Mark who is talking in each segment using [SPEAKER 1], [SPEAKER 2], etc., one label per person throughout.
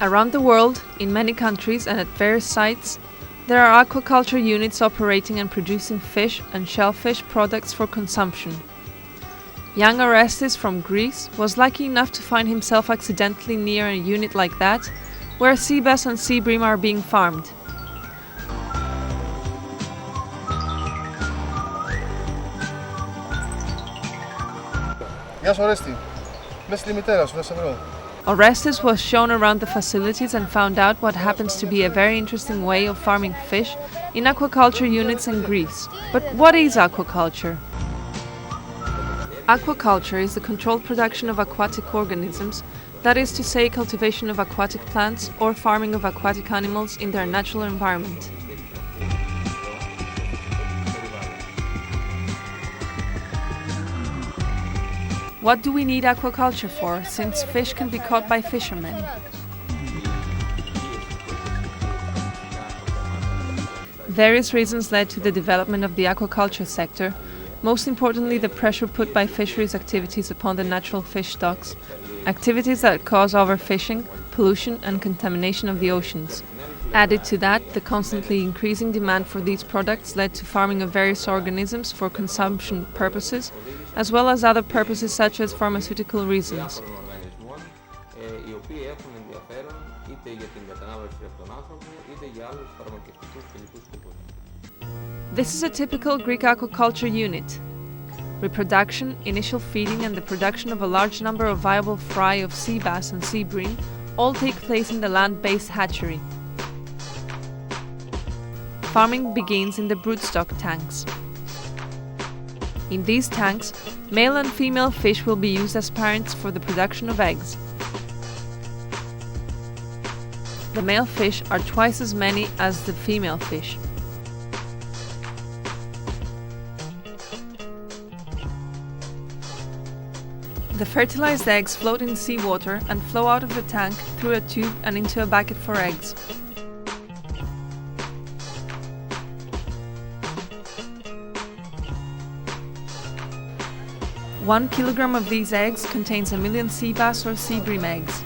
[SPEAKER 1] Around the world, in many countries and at various sites, there are aquaculture units operating and producing fish and shellfish products for consumption. Young Orestes from Greece was lucky enough to find himself accidentally near a unit like that, where sea bass and sea bream are being farmed.
[SPEAKER 2] Γεια σου Ορέστη. Μέσα στη μητέρα σου, θα σε βρω.
[SPEAKER 1] Orestes was shown around the facilities and found out what happens to be a very interesting way of farming fish in aquaculture units in Greece. But what is aquaculture? Aquaculture is the controlled production of aquatic organisms, that is to say, cultivation of aquatic plants or farming of aquatic animals in their natural environment. What do we need aquaculture for, since fish can be caught by fishermen? Various reasons led to the development of the aquaculture sector, most importantly the pressure put by fisheries activities upon the natural fish stocks, activities that cause overfishing, pollution and contamination of the oceans. Added to that, the constantly increasing demand for these products led to farming of various organisms for consumption purposes, as well as other purposes such as pharmaceutical reasons. This is a typical Greek aquaculture unit. Reproduction, initial feeding and the production of a large number of viable fry of sea bass and sea bream all take place in the land-based hatchery. Farming begins in the broodstock tanks. In these tanks, male and female fish will be used as parents for the production of eggs. The male fish are twice as many as the female fish. The fertilized eggs float in seawater and flow out of the tank through a tube and into a bucket for eggs. One kilogram of these eggs contains 1 million sea bass or sea bream eggs.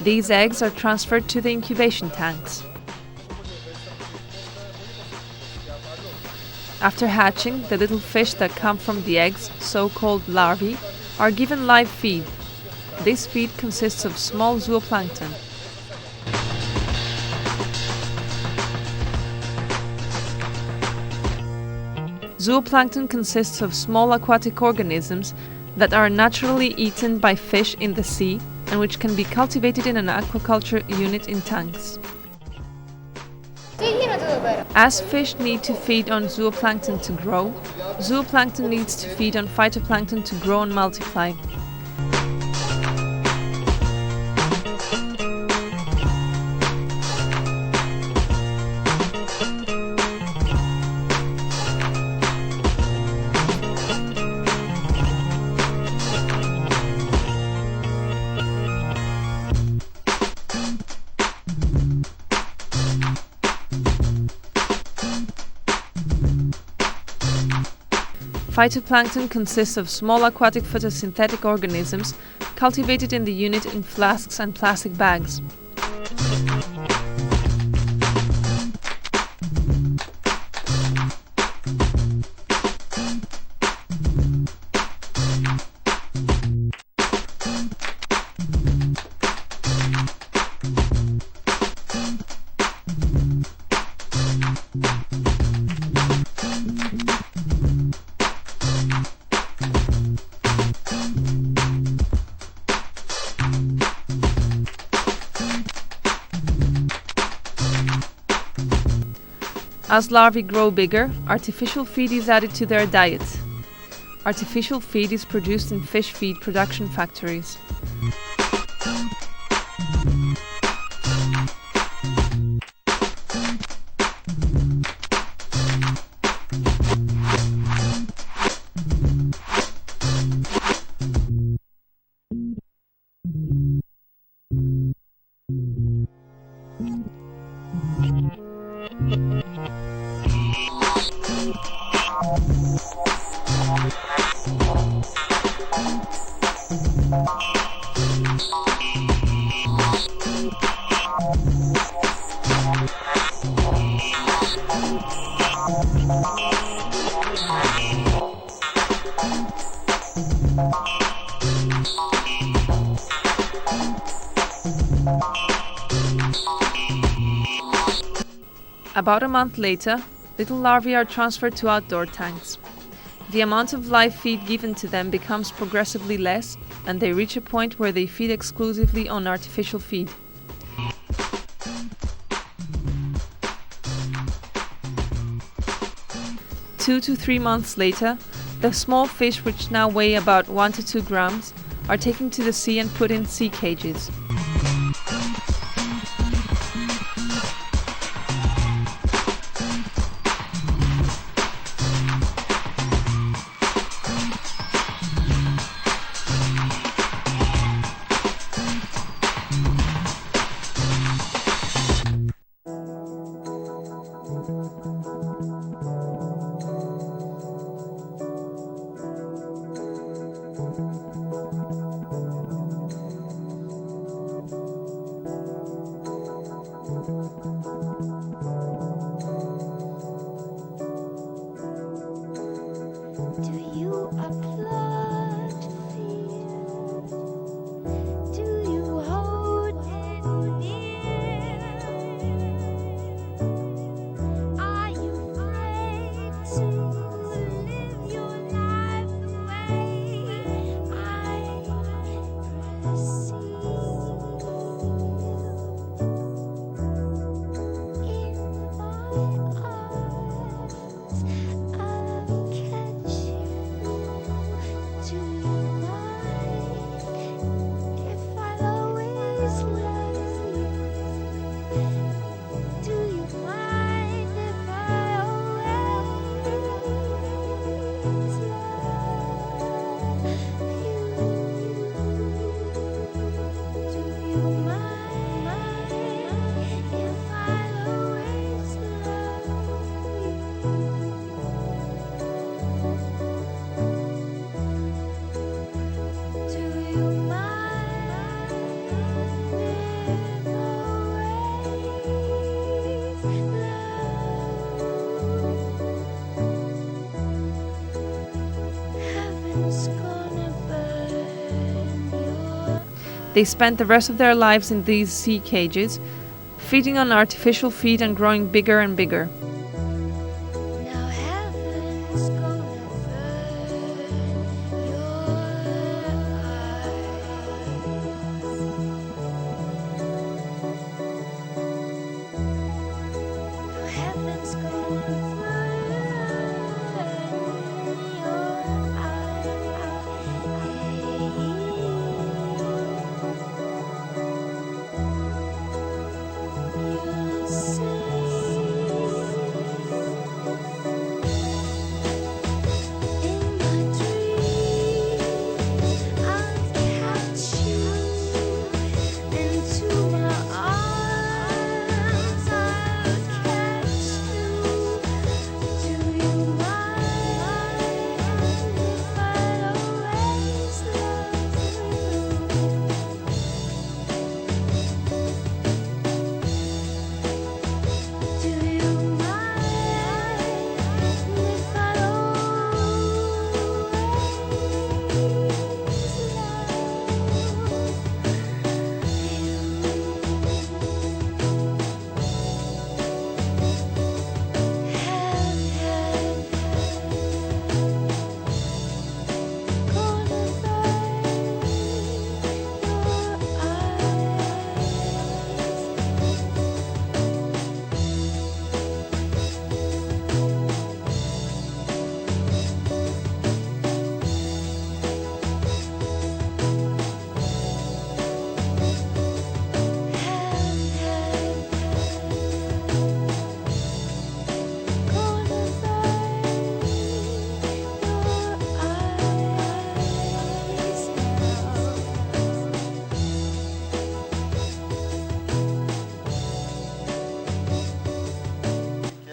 [SPEAKER 1] These eggs are transferred to the incubation tanks. After hatching, the little fish that come from the eggs, so-called larvae, are given live feed. This feed consists of small zooplankton. Zooplankton consists of small aquatic organisms that are naturally eaten by fish in the sea and which can be cultivated in an aquaculture unit in tanks. As fish need to feed on zooplankton to grow, zooplankton needs to feed on phytoplankton to grow and multiply. Phytoplankton consists of small aquatic photosynthetic organisms cultivated in the unit in flasks and plastic bags. As larvae grow bigger, artificial feed is added to their diet. Artificial feed is produced in fish feed production factories. About a month later, little larvae are transferred to outdoor tanks. The amount of live feed given to them becomes progressively less, and they reach a point where they feed exclusively on artificial feed. Two to 3 months later, the small fish, which now weigh about 1 to 2 grams, are taken to the sea and put in sea cages. They spent the rest of their lives in these sea cages, feeding on artificial feed and growing bigger and bigger.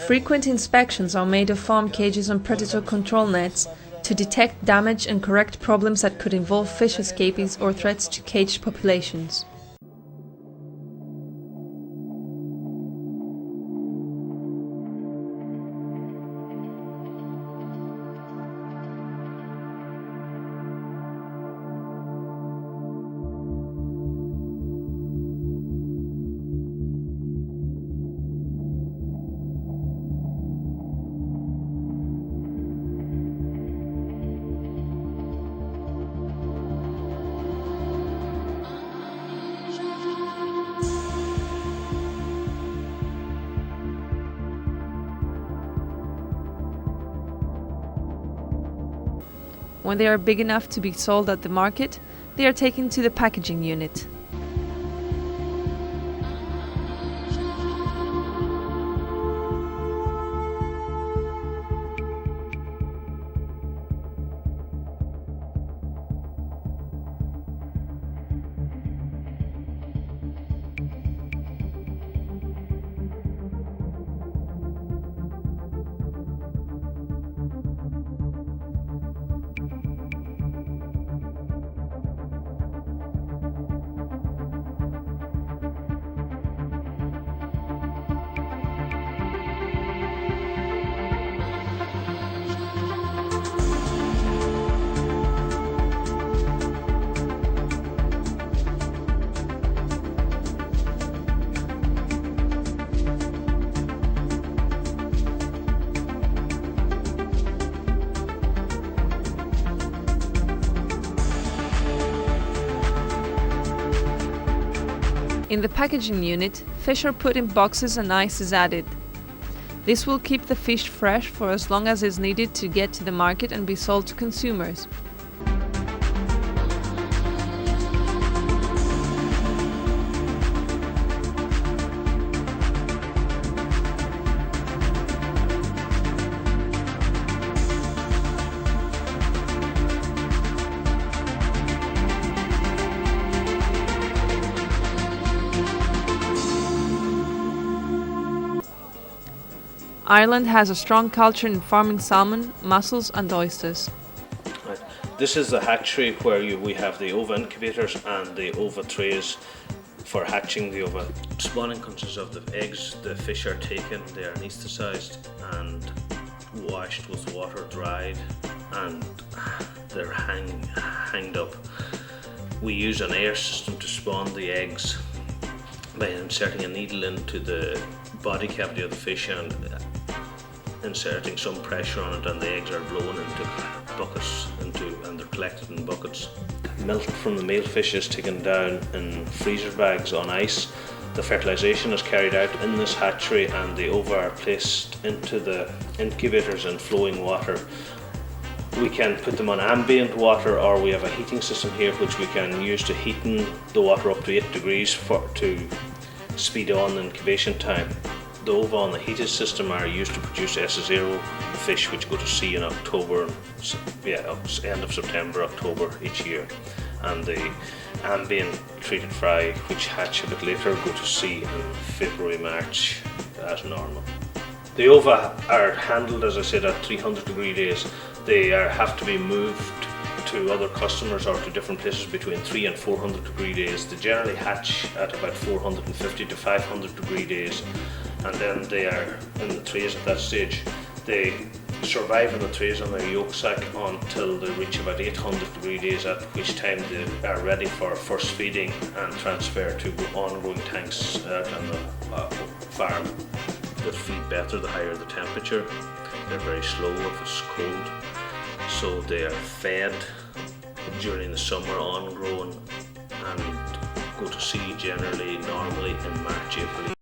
[SPEAKER 1] Frequent inspections are made of farm cages and predator control nets to detect damage and correct problems that could involve fish escapees or threats to caged populations. When they are big enough to be sold at the market, they are taken to the packaging unit. In the packaging unit, fish are put in boxes and ice is added. This will keep the fish fresh for as long as is needed to get to the market and be sold to consumers. Ireland has a strong culture in farming salmon, mussels and oysters.
[SPEAKER 3] Right. This is the hatchery where we have the ova incubators and the ova trays for hatching the ova. Spawning consists of the eggs. The fish are taken, they are anaesthetised and washed with water, dried, and they're hanged up. We use an air system to spawn the eggs by inserting a needle into the body cavity of the fish and inserting some pressure on it, and the eggs are blown into buckets and they're collected in buckets. Milk from the male fish is taken down in freezer bags on ice. The fertilisation is carried out in this hatchery and the ova are placed into the incubators in flowing water. We can put them on ambient water, or we have a heating system here which we can use to heaten the water up to 8 degrees to speed on the incubation time. The ova on the heated system are used to produce S0 fish which go to sea in October, end of September, October each year. And the ambient treated fry which hatch a bit later go to sea in February, March as normal. The ova are handled, as I said, at 300 degree days. They have to be moved to other customers or to different places between 300 and 400 degree days. They generally hatch at about 450 to 500 degree days, and then they are in the trays at that stage. They survive in the trays on their yolk sac until they reach about 800 degree days, at which time they are ready for first feeding and transfer to on-growing tanks on the farm. They feed better the higher the temperature. They're very slow if it's cold. So they are fed during the summer on grown and go to sea generally normally in March, April.